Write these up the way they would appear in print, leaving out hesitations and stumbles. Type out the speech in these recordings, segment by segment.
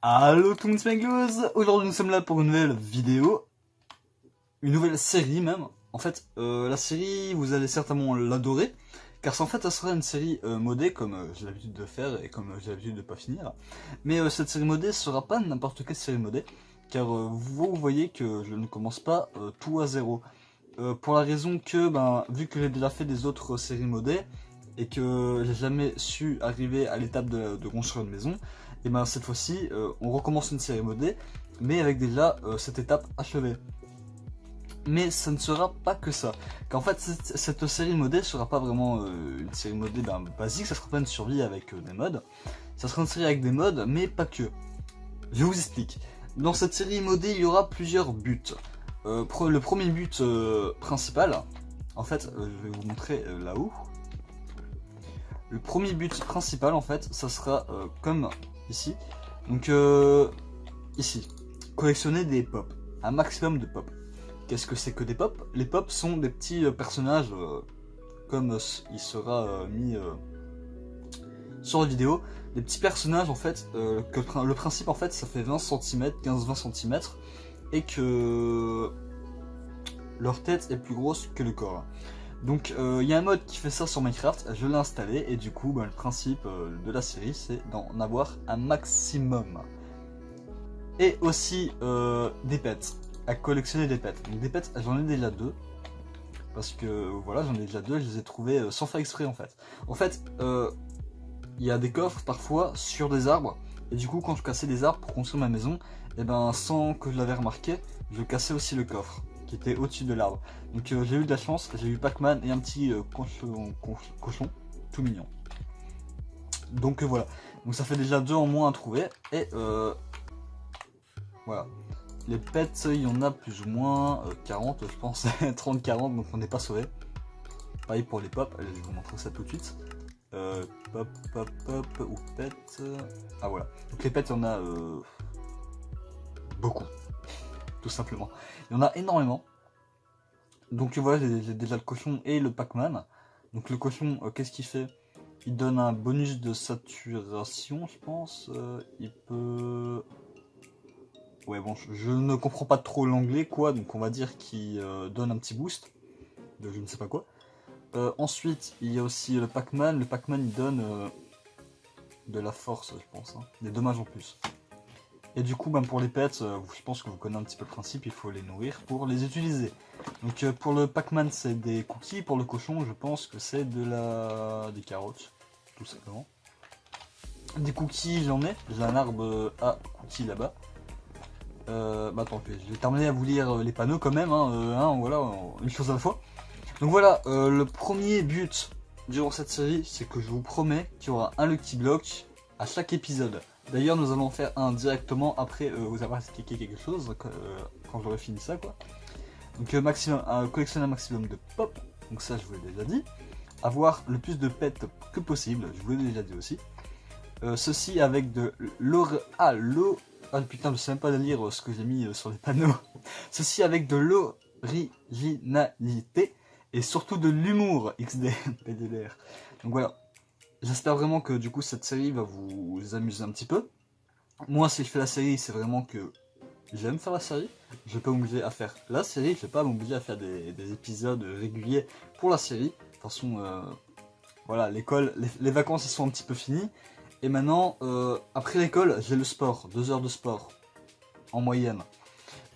Allo tout le monde, c'est Maglouz. Aujourd'hui nous sommes là pour une nouvelle vidéo, une nouvelle série même. En fait, la série, vous allez certainement l'adorer, car en fait, ça sera une série modée, comme j'ai l'habitude de faire et comme j'ai l'habitude de pas finir. Mais cette série modée sera pas n'importe quelle série modée, car vous voyez que je ne commence pas tout à zéro. Pour la raison que, vu que j'ai déjà fait des autres séries modées, et que j'ai jamais su arriver à l'étape de construire une maison, et cette fois-ci, on recommence une série modée, mais avec déjà cette étape achevée. Mais ça ne sera pas que ça. Car en fait, cette série modée sera pas vraiment une série modée basique, ça sera pas une survie avec des mods. Ça sera une série avec des mods, mais pas que. Je vous explique. Dans cette série modée, il y aura plusieurs buts. Le premier but principal, en fait, je vais vous montrer là-haut. Le premier but principal, en fait, ça sera comme ici. Donc, ici, collectionner des pops, un maximum de pops. Qu'est-ce que c'est que des pops? Les pops sont des petits personnages, comme il sera mis sur la vidéo, des petits personnages en fait, que le principe en fait, ça fait 20 cm, 15-20 cm, et que leur tête est plus grosse que le corps. Donc il y a un mode qui fait ça sur Minecraft, je l'ai installé, et du coup le principe de la série c'est d'en avoir un maximum. Et aussi des pets, à collectionner des pets. Donc des pets, j'en ai déjà deux, parce que voilà, j'en ai déjà deux, je les ai trouvés sans faire exprès en fait. En fait, il y a des coffres parfois sur des arbres, et du coup quand je cassais des arbres pour construire ma maison, et sans que je l'avais remarqué, je cassais aussi le coffre qui était au-dessus de l'arbre. Donc j'ai eu de la chance, j'ai eu Pac-Man et un petit cochon tout mignon. Donc voilà, donc ça fait déjà deux en moins à trouver, et voilà. Les pets, il y en a plus ou moins 40, je pense, 30-40, donc on n'est pas sauvé. Pareil pour les pops, allez, je vais vous montrer ça tout de suite. Pop, ou pets. Ah voilà. Donc les pets, il y en a beaucoup, tout simplement. Il y en a énormément. Donc voilà, j'ai déjà le cochon et le Pac-Man. Donc le cochon, qu'est-ce qu'il fait? Il donne un bonus de saturation, je pense. Il peut... Ouais bon, je ne comprends pas trop l'anglais quoi, donc on va dire qu'il donne un petit boost de je ne sais pas quoi. Ensuite, il y a aussi le Pac-Man. Le Pac-Man il donne de la force, je pense, hein, des dommages en plus. Et du coup, pour les pets, je pense que vous connaissez un petit peu le principe, il faut les nourrir pour les utiliser. Donc pour le Pac-Man, c'est des cookies. Pour le cochon, je pense que c'est des carottes, tout simplement. Des cookies, j'en ai. J'ai un arbre à cookies là-bas. Attends, je vais terminer à vous lire les panneaux quand même, voilà, une chose à la fois. Donc voilà, le premier but durant cette série, c'est que je vous promets qu'il y aura un Lucky Block à chaque épisode. D'ailleurs, nous allons faire un directement après vous avoir expliqué quelque chose, quand j'aurai fini ça, quoi. Donc collectionner un maximum de pop, donc ça je vous l'ai déjà dit. Avoir le plus de pets que possible, je vous l'ai déjà dit aussi. Ceci avec de Ah putain, je sais même pas lire ce que j'ai mis sur les panneaux. Ceci avec de l'originalité et surtout de l'humour XD PDLR. Donc voilà, j'espère vraiment que du coup cette série va vous amuser un petit peu. Moi si je fais la série, c'est vraiment que j'aime faire la série. Je vais pas m'obliger à faire la série, je vais pas m'obliger à faire des épisodes réguliers pour la série. De toute façon, voilà, l'école, les vacances elles sont un petit peu finies. Et maintenant, après l'école, j'ai le sport, 2 heures de sport, en moyenne.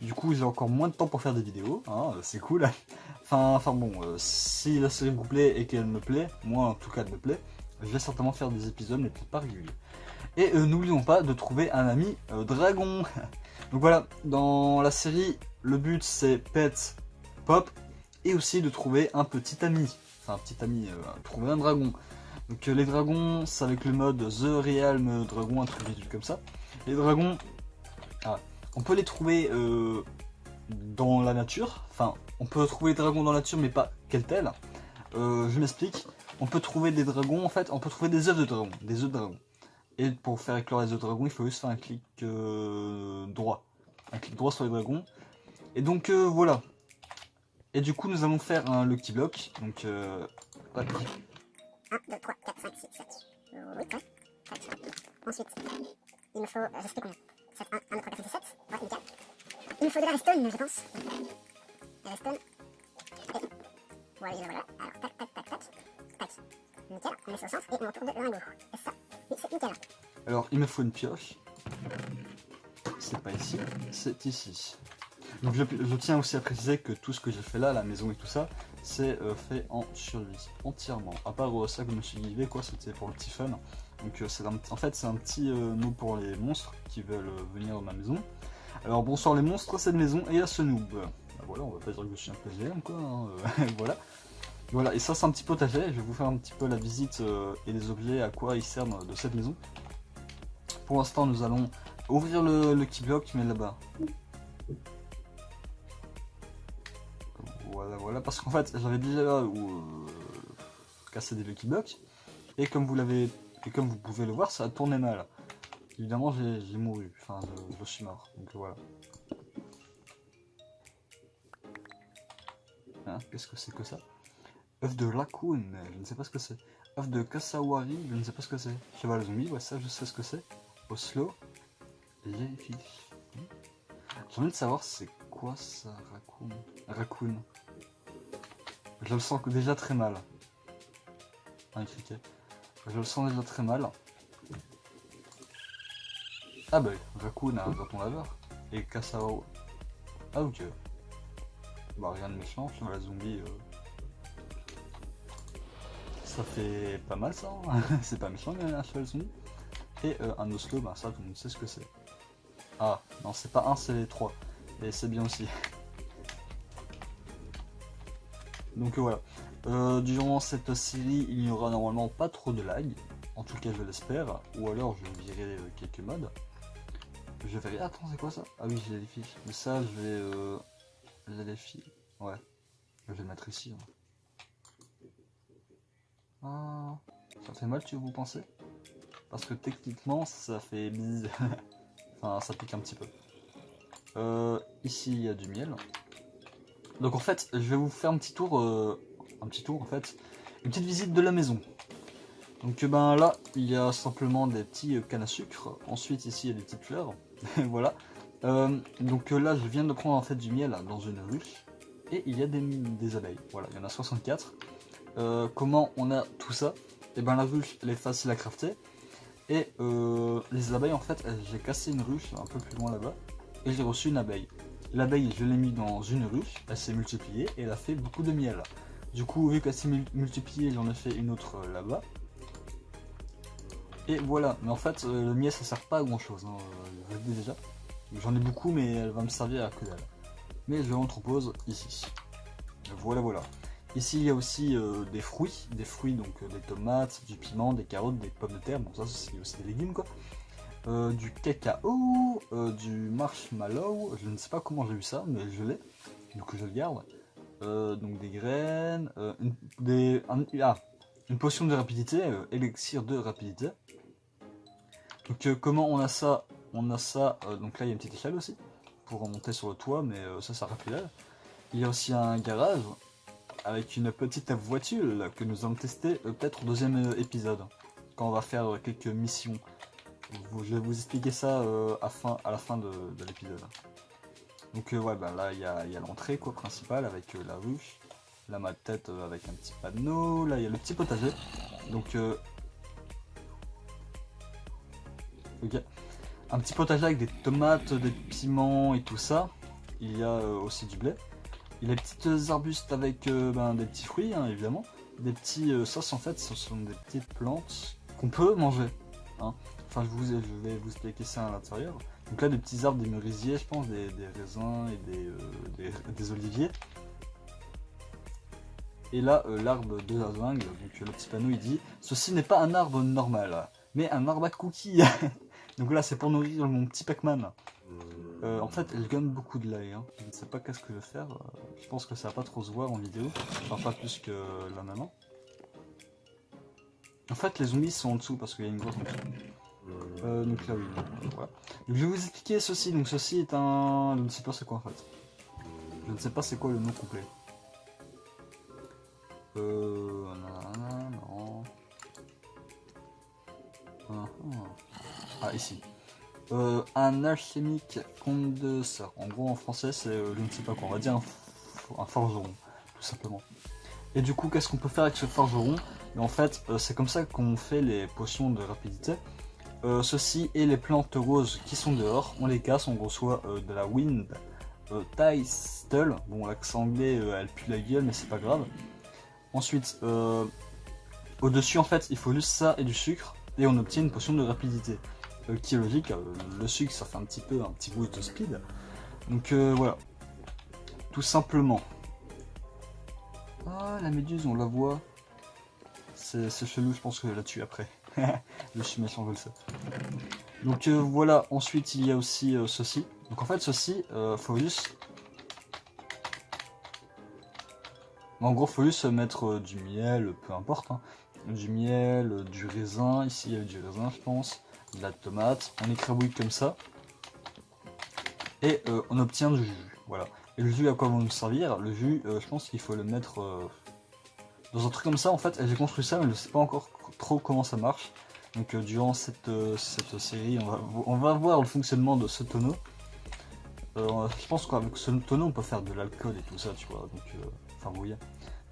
Du coup, j'ai encore moins de temps pour faire des vidéos, hein, c'est cool. Enfin bon, si la série vous plaît et qu'elle me plaît, moi en tout cas elle me plaît, je vais certainement faire des épisodes, mais peut-être pas réguliers. Et n'oublions pas de trouver un ami dragon. Donc voilà, dans la série, le but c'est pet, pop, et aussi de trouver un petit ami. Enfin un petit ami, trouver un dragon. Donc les dragons, c'est avec le mode The Realm Dragon, un truc ridicule comme ça. Les dragons, on peut les trouver dans la nature. Enfin, on peut trouver les dragons dans la nature, mais pas quels tels. Je m'explique. On peut trouver des dragons, en fait, on peut trouver des œufs de dragon. Des œufs de dragon. Et pour faire éclore les œufs de dragon, il faut juste faire un clic droit. Un clic droit sur les dragons. Et donc voilà. Et du coup, nous allons faire un Lucky Block. Donc, 1, 2, 3, 4, 5, 6, 7, 8, 4, 5. Ensuite, il me faut, je sais plus combien. 7, 1, 2, 3, 4, 5, 6, 7. Ouais, nickel. Il me faut de la redstone, je pense. La redstone. Et voilà, voilà. Alors, tac, tac, tac, tac. Tac. Nickel. On met ça au centre et on retourne de lingot. Et ça, oui, c'est nickel. Alors, il me faut une pioche. C'est pas ici, c'est ici. Donc je tiens aussi à préciser que tout ce que j'ai fait là, la maison et tout ça, c'est fait en survie, entièrement. À part ça que je me suis givé, quoi, c'était pour le petit fun. Donc en fait c'est un petit mot pour les monstres qui veulent venir dans ma maison. Alors bonsoir les monstres, cette maison et à ce noob. Bah, voilà, on va pas dire que je suis un peu GM quoi, hein, voilà. Voilà, et ça c'est un petit potager, je vais vous faire un petit peu la visite et les objets, à quoi ils servent de cette maison. Pour l'instant nous allons ouvrir le keyblock, mais là-bas. Voilà, parce qu'en fait j'avais déjà cassé des Lucky Blocks et comme vous pouvez le voir, ça a tourné mal. Évidemment j'ai mouru, enfin je suis mort, donc voilà. Hein, qu'est-ce que c'est que ça? œuf de raccoon, je ne sais pas ce que c'est. œuf de cassawari, je ne sais pas ce que c'est. Cheval zombie, ouais ça je sais ce que c'est. Oslo, jellyfish. J'ai envie de savoir c'est quoi ça, raccoon. Je le sens déjà très mal. Un criquet. Je le sens déjà très mal. Ah bah, raccoon a un bâton laveur. Et Kasao. Ah ok. Bah rien de méchant, sur la zombie. Ça fait pas mal ça. Hein. C'est pas méchant un cheval zombie. Et un Oslo, bah ça tout le monde sait ce que c'est. Ah non c'est pas un, c'est 3. Et c'est bien aussi. Donc voilà. Durant cette série, il n'y aura normalement pas trop de lag. En tout cas, je l'espère. Ou alors, je virerai quelques mods. Je verrai. Attends, c'est quoi ça? Ah oui, j'ai les fiches. Mais ça, je vais. J'ai les fiches. Ouais. Je vais le mettre ici. Hein. Ah. Ça fait mal, vous pensez? Parce que techniquement, ça fait bise. Enfin, ça pique un petit peu. Ici, il y a du miel. Donc en fait, je vais vous faire un petit tour en fait, une petite visite de la maison. Donc ben là, il y a simplement des petits cannes à sucre. Ensuite ici, il y a des petites fleurs. Voilà. Donc là, je viens de prendre en fait du miel dans une ruche. Et il y a des abeilles. Voilà, il y en a 64. Comment on a tout ça? Et ben la ruche, elle est facile à crafter. Et les abeilles, en fait, j'ai cassé une ruche un peu plus loin là-bas. Et j'ai reçu une abeille. L'abeille, je l'ai mis dans une ruche, elle s'est multipliée et elle a fait beaucoup de miel. Du coup, vu qu'elle s'est multipliée, j'en ai fait une autre là-bas. Et voilà, mais en fait, le miel ça sert pas à grand chose, hein, je le dis déjà. J'en ai beaucoup, mais elle va me servir à que dalle. Mais je l'entrepose ici. Voilà, voilà. Ici, il y a aussi des fruits donc des tomates, du piment, des carottes, des pommes de terre. Bon, ça, c'est aussi des légumes quoi. Du cacao, du marshmallow, je ne sais pas comment j'ai eu ça, mais je l'ai, donc je le garde. Donc des graines, une potion de rapidité, élixir de rapidité. Donc comment on a ça? On a ça, donc là il y a une petite échelle aussi, pour remonter sur le toit, mais ça sert à plus là. Il y a aussi un garage, avec une petite voiture que nous allons tester peut-être au deuxième épisode, quand on va faire quelques missions. Je vais vous expliquer ça à la fin de l'épisode. Donc ouais, bah là il y a l'entrée quoi principale avec la ruche, là ma tête avec un petit panneau, là il y a le petit potager. Donc ok, un petit potager avec des tomates, des piments et tout ça. Il y a aussi du blé. Il y a des petits arbustes avec des petits fruits hein, évidemment. Des petits sauces en fait, ce sont des petites plantes qu'on peut manger. Hein. Enfin je vais vous expliquer ça à l'intérieur. Donc là des petits arbres, des merisiers je pense, des raisins et des oliviers. Et là l'arbre de la jungle, donc le petit panneau il dit « Ceci n'est pas un arbre normal, mais un arbre à cookies ». Donc là c'est pour nourrir mon petit Pac-Man. En fait je gagne beaucoup de l'ail, hein. Je ne sais pas qu'est-ce que je vais faire, je pense que ça va pas trop se voir en vidéo, enfin pas plus que là maintenant. En fait les zombies sont en dessous parce qu'il y a une grosse en dessous. Donc là oui, voilà. Donc, je vais vous expliquer ceci, donc ceci est un... je ne sais pas c'est quoi en fait. Je ne sais pas c'est quoi le nom complet. Non. Ah ici. Un alchimique conte de sœur. En gros en français c'est je ne sais pas quoi, on va dire un forgeron, tout simplement. Et du coup qu'est-ce qu'on peut faire avec ce forgeron? Et en fait c'est comme ça qu'on fait les potions de rapidité. Ceci et les plantes roses qui sont dehors, on les casse, on reçoit de la wind thistle. Bon l'accent anglais elle pue la gueule mais c'est pas grave. Ensuite au dessus en fait il faut juste ça et du sucre et on obtient une potion de rapidité. Qui est logique, le sucre ça fait un petit boost de speed. Donc voilà, tout simplement. Ah la méduse on la voit. C'est chelou, je pense que je la tue après. Je suis méchant, je le sais. Donc voilà, ensuite il y a aussi ceci. Donc en fait ceci, faut juste... En gros faut juste mettre du miel, peu importe. Hein. Du miel, du raisin, ici il y a du raisin je pense. De la tomate, on écrabouille comme ça. Et on obtient du jus, voilà. Et le jus à quoi va nous servir? Le jus, je pense qu'il faut le mettre dans un truc comme ça en fait. J'ai construit ça mais je ne sais pas encore trop comment ça marche. Donc durant cette série, on va voir le fonctionnement de ce tonneau. Je pense qu'avec ce tonneau on peut faire de l'alcool et tout ça, tu vois. Donc, enfin vous voyez.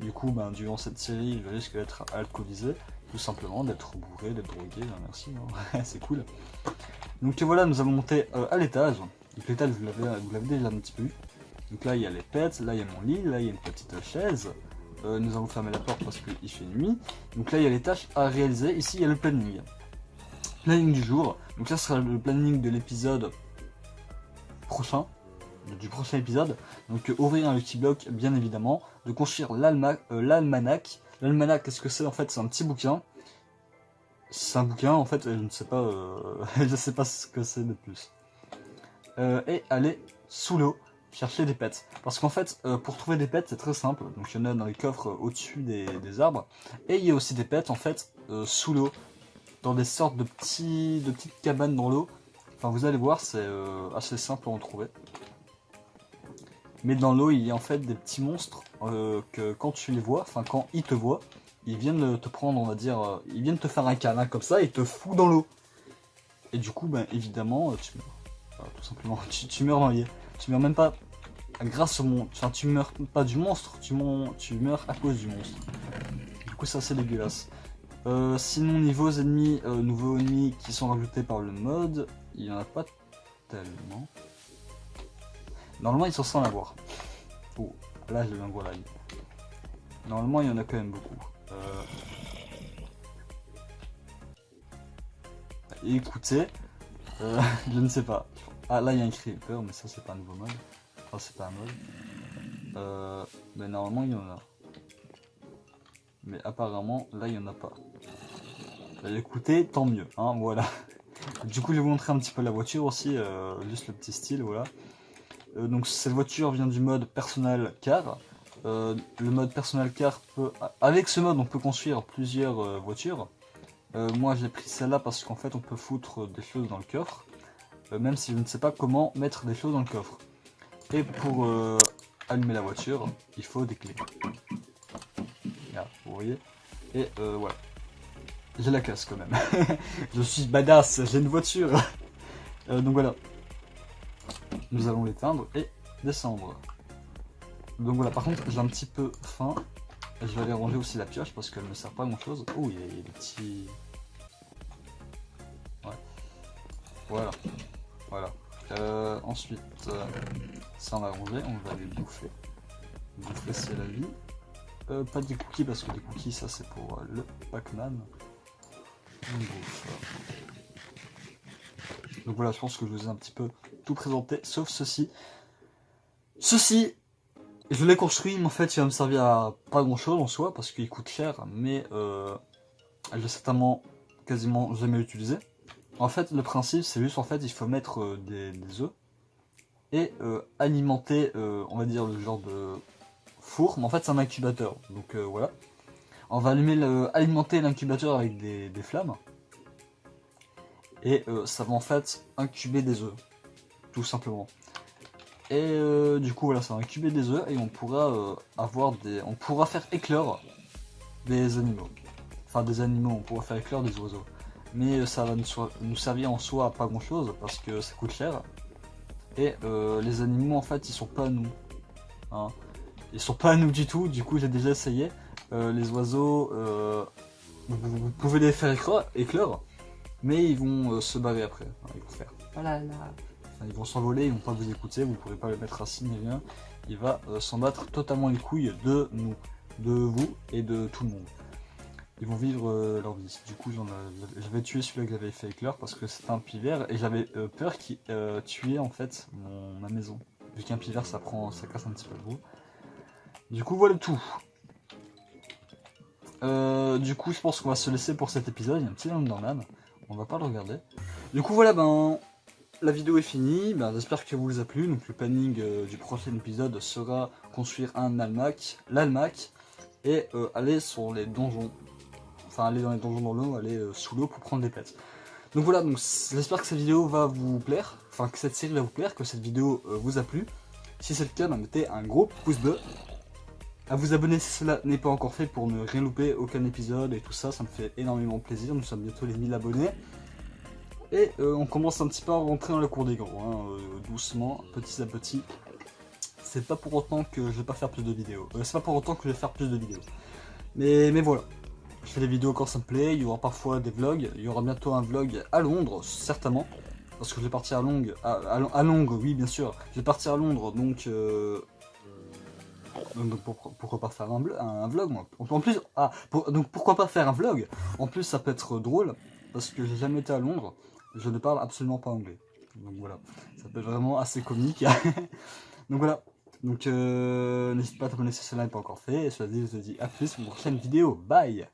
Du coup, ben, durant cette série, je risque d'être alcoolisé, tout simplement, d'être bourré, d'être drogué. Ben, merci, hein. C'est cool. Donc voilà, nous allons monter à l'étage. Donc l'étage, vous l'avez déjà un petit peu vu. Donc là, il y a les pets, là il y a mon lit, là il y a une petite chaise. Nous allons fermer la porte parce qu'il fait nuit. Donc là il y a les tâches à réaliser. Ici il y a le planning. Planning du jour. Donc ça sera le planning de l'épisode prochain. Du prochain épisode. Donc ouvrir un Lucky Block bien évidemment. De construire l'almanach. L'almanach, qu'est-ce que c'est en fait? C'est un petit bouquin. C'est un bouquin en fait, je ne sais pas, je sais pas ce que c'est de plus. Et aller sous l'eau. Chercher des pets. Parce qu'en fait, pour trouver des pets, c'est très simple. Donc il y en a dans les coffres au-dessus des arbres. Et il y a aussi des pets en fait sous l'eau. Dans des sortes de petites cabanes dans l'eau. Enfin vous allez voir, c'est assez simple à en trouver. Mais dans l'eau, il y a en fait des petits monstres que quand tu les vois, enfin quand ils te voient, ils viennent te prendre, on va dire, ils viennent te faire un câlin comme ça et te foutent dans l'eau. Et du coup, ben évidemment, tu meurs. Enfin, tout simplement, tu meurs noyé. Tu meurs même pas grâce au monstre. Enfin, tu meurs pas du monstre, tu meurs à cause du monstre. Du coup, c'est assez dégueulasse. Sinon, nouveaux ennemis qui sont rajoutés par le mode, il n'y en a pas tellement. Normalement, ils sont sans avoir. Oh, là, je viens de voir la ligne. Normalement, il y en a quand même beaucoup. Écoutez, je ne sais pas. Ah, là, il y a un creeper, mais ça, c'est pas un nouveau mode. Enfin, c'est pas un mode. Mais normalement, il y en a. Mais apparemment, là, il n'y en a pas. Écoutez, tant mieux, hein, voilà. Du coup, je vais vous montrer un petit peu la voiture aussi, juste le petit style, voilà. Donc, cette voiture vient du mode Personal Car. Le mode Personal Car peut... Avec ce mode, on peut construire plusieurs voitures. Moi, j'ai pris celle-là parce qu'en fait, on peut foutre des choses dans le coffre. Même si je ne sais pas comment mettre des choses dans le coffre. Et pour allumer la voiture, il faut des clés. Là, vous voyez. Et voilà. J'ai la classe quand même. Je suis badass, j'ai une voiture. Donc voilà. Nous allons l'éteindre et descendre. Donc voilà, par contre j'ai un petit peu faim. Je vais aller ranger aussi la pioche parce qu'elle ne me sert pas à grand chose. Oh, il y a des petits... Ouais. Voilà. Voilà. Ensuite, ça on va ranger, on va aller bouffer. Bouffer c'est la vie. Pas des cookies parce que des cookies ça c'est pour le Pac-Man. Donc voilà, je pense que je vous ai un petit peu tout présenté, sauf ceci. Ceci, je l'ai construit, mais en fait il va me servir à pas grand chose en soi, parce qu'il coûte cher, mais je vais certainement quasiment jamais l'utiliser. En fait, le principe c'est juste, en fait, il faut mettre des œufs, et alimenter, on va dire, le genre de four, mais en fait c'est un incubateur, donc voilà. On va alimenter l'incubateur avec des flammes. Et ça va en fait incuber des œufs. Tout simplement. Et du coup voilà, ça va incuber des œufs et on pourra on pourra faire éclore des animaux. Enfin des animaux, on pourra faire éclore des oiseaux. mais ça va nous servir en soi à pas grand chose parce que ça coûte cher. Et les animaux en fait ils sont pas à nous, hein. Ils sont pas à nous du tout, du coup j'ai déjà essayé. Les oiseaux, vous pouvez les faire éclore, mais ils vont se barrer après. Enfin, ils vont faire oh là là. Enfin, ils vont s'envoler, ils vont pas vous écouter, vous pourrez pas le mettre assis ni rien. Il va s'en battre totalement les couilles de nous, de vous et de tout le monde. Ils vont vivre leur vie. Du coup j'avais tué celui-là que j'avais fait éclore parce que c'était un pivert et j'avais peur qu'il tuait en fait ma maison. Vu qu'un pivert ça casse un petit peu le bout. Du coup voilà tout. Du coup je pense qu'on va se laisser pour cet épisode. Il y a un petit Enderman, on va pas le regarder. Du coup voilà, la vidéo est finie, j'espère que vous les a plu. Donc le planning du prochain épisode sera construire l'almac et aller sur les donjons. Enfin aller dans les donjons dans l'eau, aller sous l'eau pour prendre des pets. Donc voilà, j'espère que cette vidéo va vous plaire, enfin que cette série va vous plaire, que cette vidéo vous a plu. Si c'est le cas, mettez un gros pouce bleu. À vous abonner si cela n'est pas encore fait pour ne rien louper, aucun épisode et tout ça, ça me fait énormément plaisir. Nous sommes bientôt les 1000 abonnés. Et on commence un petit peu à rentrer dans la cour des grands, hein, doucement, petit à petit. C'est pas pour autant que je vais pas faire plus de vidéos. C'est pas pour autant que je vais faire plus de vidéos. Mais voilà. Je fais des vidéos quand ça me plaît, il y aura parfois des vlogs. Il y aura bientôt un vlog à Londres, certainement. Parce que je vais partir à Londres, oui bien sûr. Je vais partir à Londres, donc pourquoi pas faire un vlog moi. En plus, donc pourquoi pas faire un vlog. En plus ça peut être drôle, parce que j'ai jamais été à Londres. Je ne parle absolument pas anglais. Donc voilà, ça peut être vraiment assez comique. Donc voilà. Donc n'hésite pas à t'abonner si cela n'est pas encore fait. Et je te dis à plus pour une prochaine vidéo. Bye.